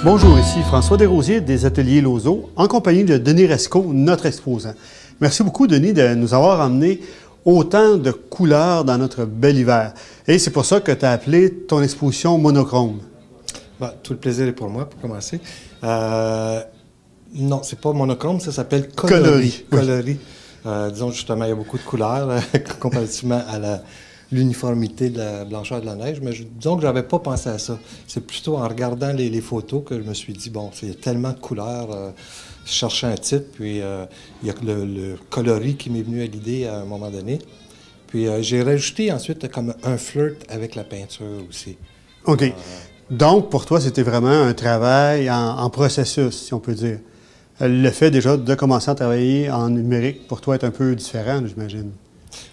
Bonjour, ici François Desrosiers des Ateliers Lozo, en compagnie de Denis Rescot, notre exposant. Merci beaucoup, Denis, de nous avoir emmené autant de couleurs dans notre bel hiver. Et c'est pour ça que tu as appelé ton exposition monochrome. Ben, tout le plaisir est pour moi, pour commencer. Non, c'est pas monochrome, ça s'appelle coloris. Coloris. Disons, justement, il y a beaucoup de couleurs comparativement à l'uniformité de la blancheur de la neige, mais disons que je n'avais pas pensé à ça. C'est plutôt en regardant les photos que je me suis dit, bon, il y a tellement de couleurs, je cherchais un titre, puis il y a le coloris qui m'est venu à l'idée à un moment donné. Puis j'ai rajouté ensuite comme un flirt avec la peinture aussi. OK. Donc, pour toi, c'était vraiment un travail en processus, si on peut dire. Le fait déjà de commencer à travailler en numérique, pour toi, est un peu différent, j'imagine.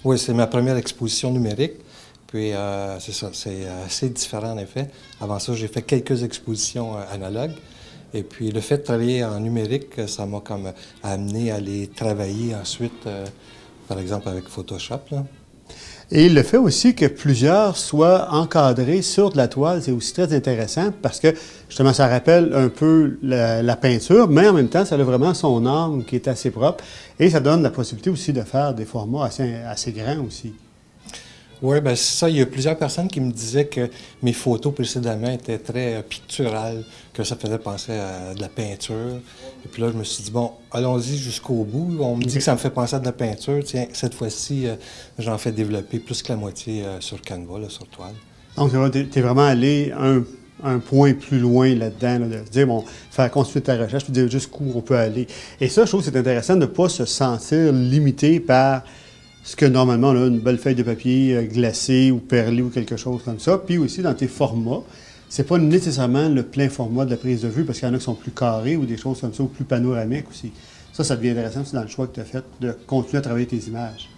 Oui, c'est ma première exposition numérique. Puis, c'est ça, c'est assez différent en effet. Avant ça, j'ai fait quelques expositions analogues. Et puis, le fait de travailler en numérique, ça m'a comme amené à aller travailler ensuite, par exemple avec Photoshop, là. Et le fait aussi que plusieurs soient encadrés sur de la toile, c'est aussi très intéressant parce que, justement, ça rappelle un peu la peinture, mais en même temps, ça a vraiment son âme qui est assez propre et ça donne la possibilité aussi de faire des formats assez grands aussi. Oui, bien c'est ça. Il y a plusieurs personnes qui me disaient que mes photos précédemment étaient très picturales, que ça faisait penser à de la peinture. Et puis là, je me suis dit, bon, allons-y jusqu'au bout. On me dit que ça me fait penser à de la peinture. Tiens, cette fois-ci, j'en fais développer plus que la moitié sur Canva, là, sur toile. Donc, tu es vraiment allé un point plus loin là-dedans, là, de se dire, bon, faire continuer ta recherche, puis dire jusqu'où on peut aller. Et ça, je trouve que c'est intéressant de ne pas se sentir limité par ce que normalement, là, une belle feuille de papier glacée ou perlée ou quelque chose comme ça. Puis aussi, dans tes formats, c'est pas nécessairement le plein format de la prise de vue, parce qu'il y en a qui sont plus carrés ou des choses comme ça, ou plus panoramiques aussi. Ça devient intéressant aussi dans le choix que tu as fait de continuer à travailler tes images.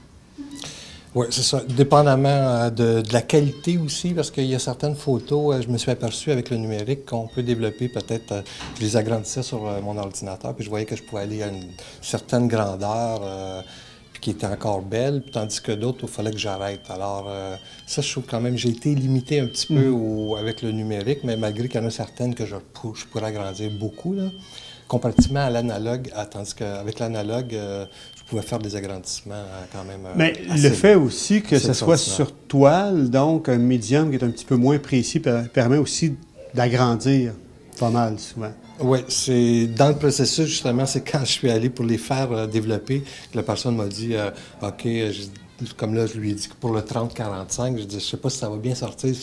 Oui, c'est ça. Dépendamment de la qualité aussi, parce qu'il y a certaines photos, je me suis aperçu avec le numérique qu'on peut développer peut-être, je les agrandissais sur mon ordinateur, puis je voyais que je pouvais aller à une certaine grandeur, puis qui était encore belle, tandis que d'autres, il fallait que j'arrête. Alors, ça, je trouve quand même, j'ai été limité un petit peu avec le numérique, mais malgré qu'il y en a certaines que je pourrais agrandir beaucoup, là, comparativement à l'analogue, tandis qu'avec l'analogue, je pouvais faire des agrandissements quand même. Mais le fait aussi que ce soit sur toile, donc un médium qui est un petit peu moins précis, permet aussi d'agrandir pas mal souvent. Oui, c'est dans le processus, justement, c'est quand je suis allé pour les faire développer que la personne m'a dit OK, comme là, je lui ai dit que pour le 30-45, je dis, je sais pas si ça va bien sortir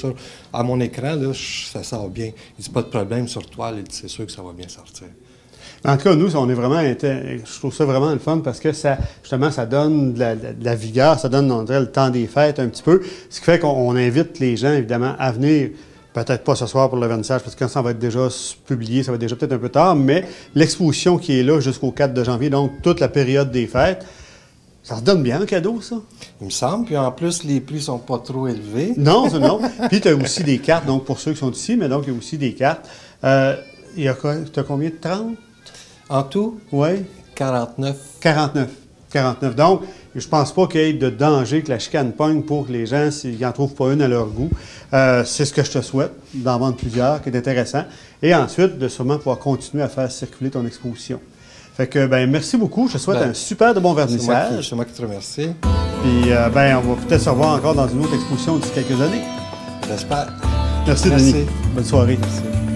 à mon écran, là, ça sort bien. Il dit, pas de problème sur toile, il dit, c'est sûr que ça va bien sortir. En tout cas, nous, on est vraiment, je trouve ça vraiment le fun parce que ça, justement, ça donne de la vigueur, ça donne, on dirait, le temps des fêtes un petit peu, ce qui fait qu'on invite les gens, évidemment, à venir. Peut-être pas ce soir pour le vernissage, parce que quand ça va être déjà publié, ça va être déjà peut-être un peu tard, mais l'exposition qui est là jusqu'au 4 de janvier, donc toute la période des fêtes, ça se donne bien un cadeau, ça? Il me semble. Puis en plus, les prix sont pas trop élevés. Non, non. Puis tu as aussi des cartes, donc pour ceux qui sont ici, mais donc il y a aussi des cartes. Tu as combien de 30? En tout? Oui. 49. 49. 49. Donc, je pense pas qu'il y ait de danger que la chicane pogne pour que les gens, s'ils n'en trouvent pas une à leur goût. C'est ce que je te souhaite, d'en vendre plusieurs, qui est intéressant. Et ensuite, de sûrement pouvoir continuer à faire circuler ton exposition. Fait que, ben merci beaucoup. Je te souhaite un super de bon vernissage. C'est moi qui te remercie. Puis, ben on va peut-être se revoir encore dans une autre exposition d'ici quelques années. J'espère. Merci, Denis. Bonne soirée. Merci.